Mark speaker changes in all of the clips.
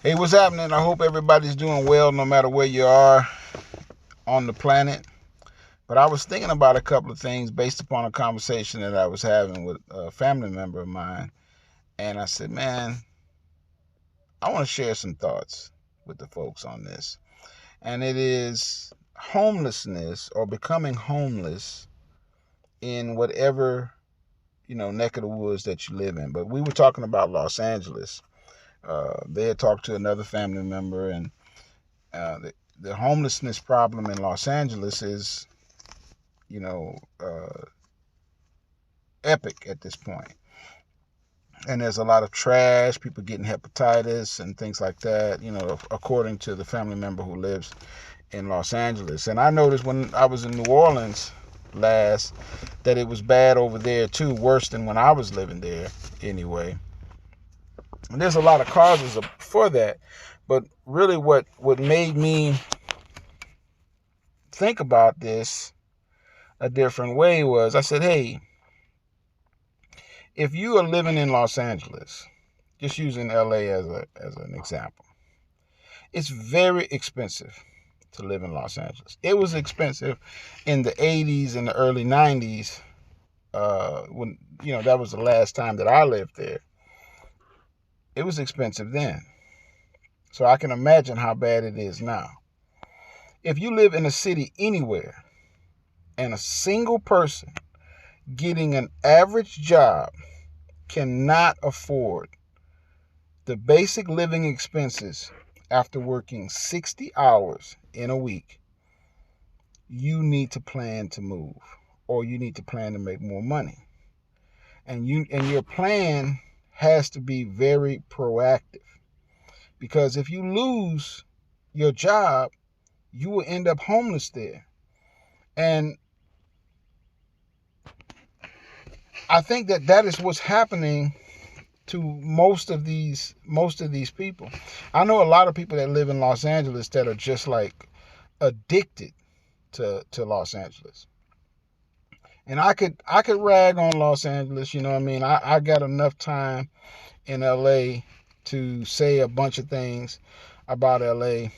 Speaker 1: Hey, what's happening? I hope everybody's doing well no matter where you are on the planet. But I was thinking about a couple of things based upon a conversation that I was having with a family member of mine. And I said, man, I want to share some thoughts with the folks on this. And it is homelessness or becoming homeless in whatever, neck of the woods that you live in. But we were talking about Los Angeles. They had talked to another family member, and the homelessness problem in Los Angeles is, you know, uh, epic at this point. And there's a lot of trash, people getting hepatitis and things like that, according to the family member who lives in Los Angeles. And I noticed when I was in New Orleans last that it was bad over there too, worse than when I was living there anyway. And there's a lot of causes for that. But really what made me think about this a different way was I said, hey, if you are living in Los Angeles, just using LA as an example, it's very expensive to live in Los Angeles. It was expensive in the 80s and the early 90s, when that was the last time that I lived there. It was expensive then. So I can imagine how bad it is now. If you live in a city anywhere and a single person getting an average job cannot afford the basic living expenses after working 60 hours in a week, you need to plan to move, or you need to plan to make more money. And your plan has to be very proactive, because if you lose your job, you will end up homeless there. And I think that is what's happening to most of these people. I know a lot of people that live in Los Angeles that are just like addicted to Los Angeles. And I could rag on Los Angeles, you know what I mean? I got enough time in LA to say a bunch of things about LA.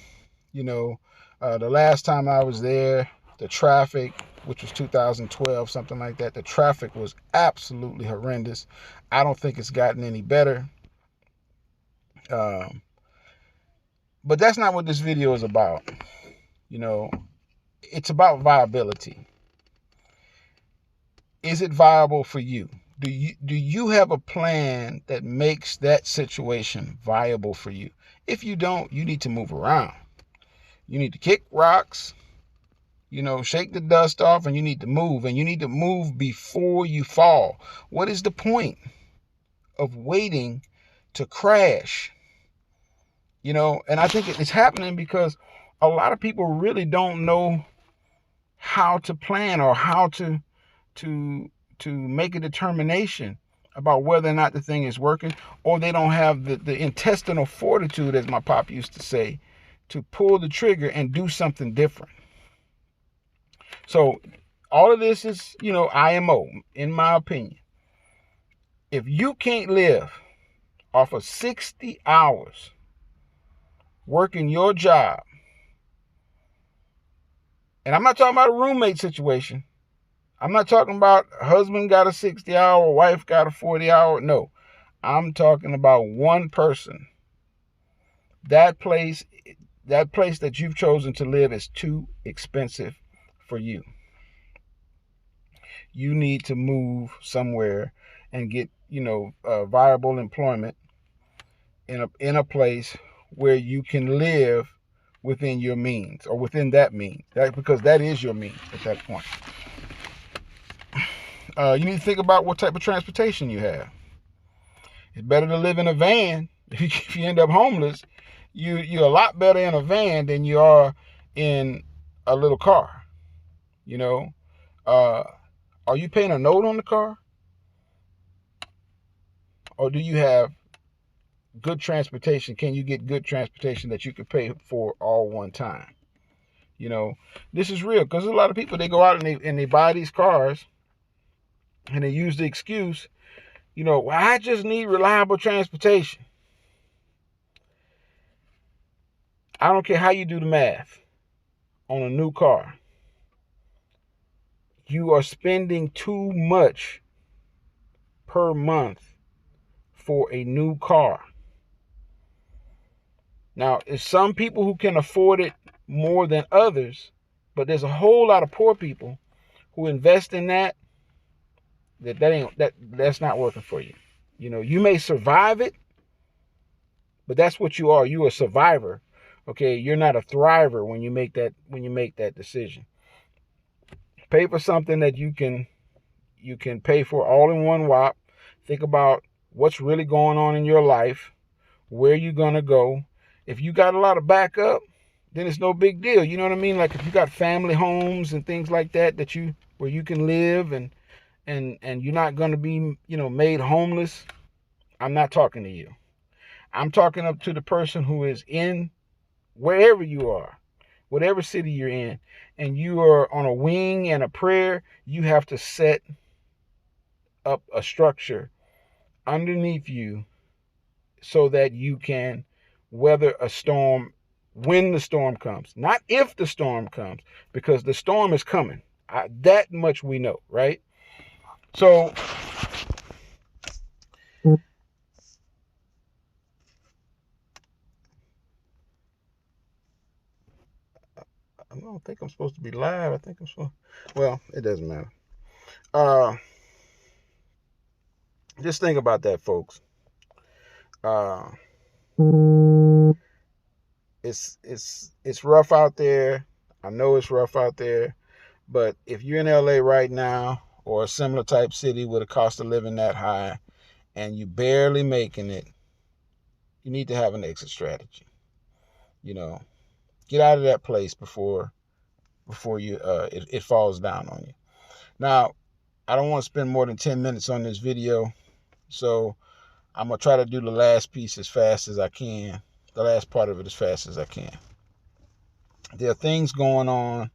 Speaker 1: The last time I was there, the traffic, which was 2012, something like that, the traffic was absolutely horrendous. I don't think it's gotten any better. Um, but that's not what this video is about. It's about viability. Is it viable for you? Do you have a plan that makes that situation viable for you? If you don't, you need to move around. You need to kick rocks, shake the dust off, and you need to move. And you need to move before you fall. What is the point of waiting to crash? And I think it's happening because a lot of people really don't know how to plan or how to make a determination about whether or not the thing is working, or they don't have the intestinal fortitude, as my pop used to say, to pull the trigger and do something different. So all of this is, IMO, in my opinion. If you can't live off of 60 hours working your job, and I'm not talking about a roommate situation. I'm not talking about husband got a 60-hour, wife got a 40-hour. No, I'm talking about one person. That place that you've chosen to live is too expensive for you. You need to move somewhere and get, viable employment in a place where you can live within your means, or within that means, because that is your means at that point. You need to think about what type of transportation you have. It's better to live in a van. If you end up homeless, you're a lot better in a van than you are in a little car. Are you paying a note on the car? Or do you have good transportation? Can you get good transportation that you can pay for all one time? This is real, because a lot of people, they go out and they buy these cars, and they use the excuse, well, I just need reliable transportation. I don't care how you do the math on a new car. You are spending too much per month for a new car. Now, there's some people who can afford it more than others, but there's a whole lot of poor people who invest in that's not working for you. You know, you may survive it, but that's what you are. You're a survivor. Okay, you're not a thriver when you make that decision. Pay for something that you can pay for all in one whop. Think about what's really going on in your life, where you're gonna go. If you got a lot of backup, then it's no big deal. You know what I mean? Like if you got family homes and things like that where you can live and you're not gonna be, made homeless, I'm not talking to you. I'm talking up to the person who is in wherever you are, whatever city you're in, and you are on a wing and a prayer. You have to set up a structure underneath you so that you can weather a storm when the storm comes. Not if the storm comes, because the storm is coming. That much we know, right? So I don't think I'm supposed to be live. I think I'm supposed. Well, it doesn't matter. Just think about that, folks. It's rough out there. I know it's rough out there, but if you're in LA right now or a similar type city with a cost of living that high and you barely making it, you need to have an exit strategy. Get out of that place before you it falls down on you. Now, I don't want to spend more than 10 minutes on this video, so I'm going to try to do the last piece as fast as I can, the last part of it as fast as I can. There are things going on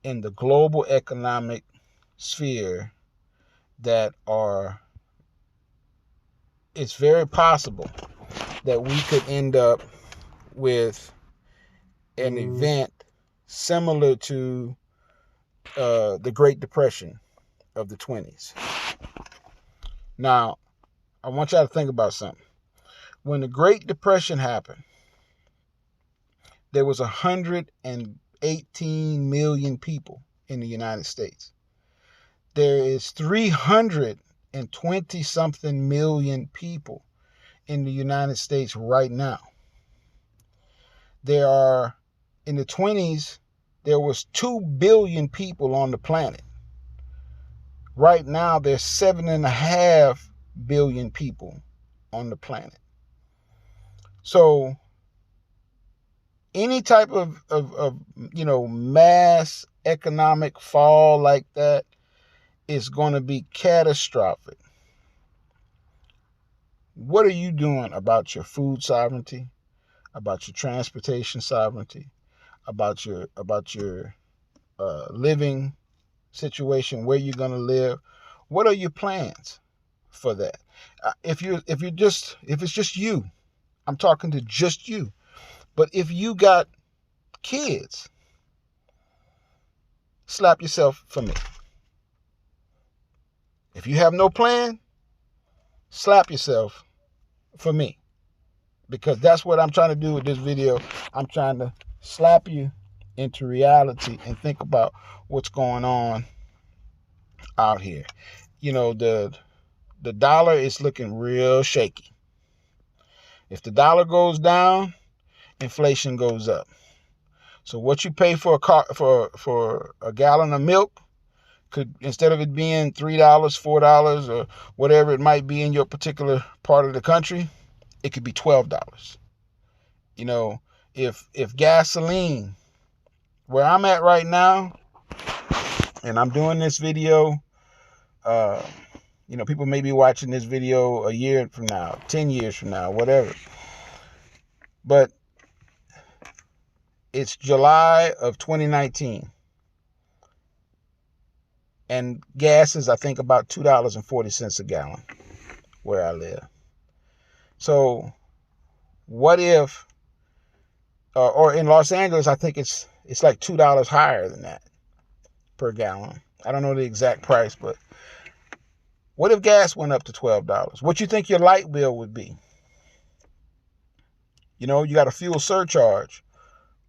Speaker 1: in the global economic sphere that it's very possible that we could end up with an event similar to the Great Depression of the 20s. Now, I want y'all to think about something. When the Great Depression happened, there was 118 million people in the United States. There is 320 something million people in the United States right now. In the 20s, there was 2 billion people on the planet. Right now, there's 7.5 billion people on the planet. So any type of mass economic fall like that is going to be catastrophic. What are you doing about your food sovereignty, about your transportation sovereignty, about your living situation, where you're going to live? What are your plans for that? If it's just you, I'm talking to just you. But if you got kids, slap yourself for me. If you have no plan, slap yourself for me. Because that's what I'm trying to do with this video. I'm trying to slap you into reality and think about what's going on out here. The dollar is looking real shaky. If the dollar goes down, inflation goes up. So what you pay for a gallon of milk could, instead of it being $3, $4, or whatever it might be in your particular part of the country, it could be $12. If gasoline, where I'm at right now, and I'm doing this video, people may be watching this video a year from now, 10 years from now, whatever. But it's July of 2019. And gas is, I think, about $2.40 a gallon where I live. So what if or in Los Angeles, I think it's like $2 higher than that per gallon. I don't know the exact price, but what if gas went up to $12? What you think your light bill would be? You know, you got a fuel surcharge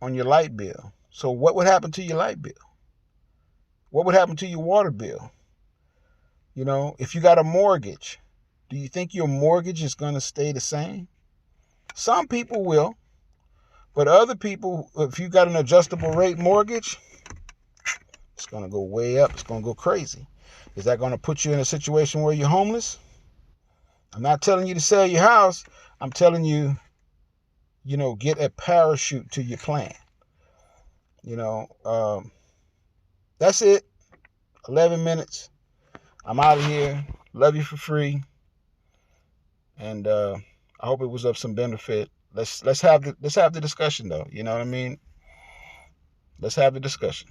Speaker 1: on your light bill. So what would happen to your light bill? What would happen to your water bill? You know, if you got a mortgage, do you think your mortgage is going to stay the same? Some people will, but other people, if you got an adjustable rate mortgage, it's going to go way up. It's going to go crazy. Is that going to put you in a situation where you're homeless? I'm not telling you to sell your house. I'm telling you, get a parachute to your plan. That's it. 11 minutes. I'm out of here. Love you for free. And I hope it was of some benefit. Let's have the discussion though. You know what I mean? Let's have the discussion.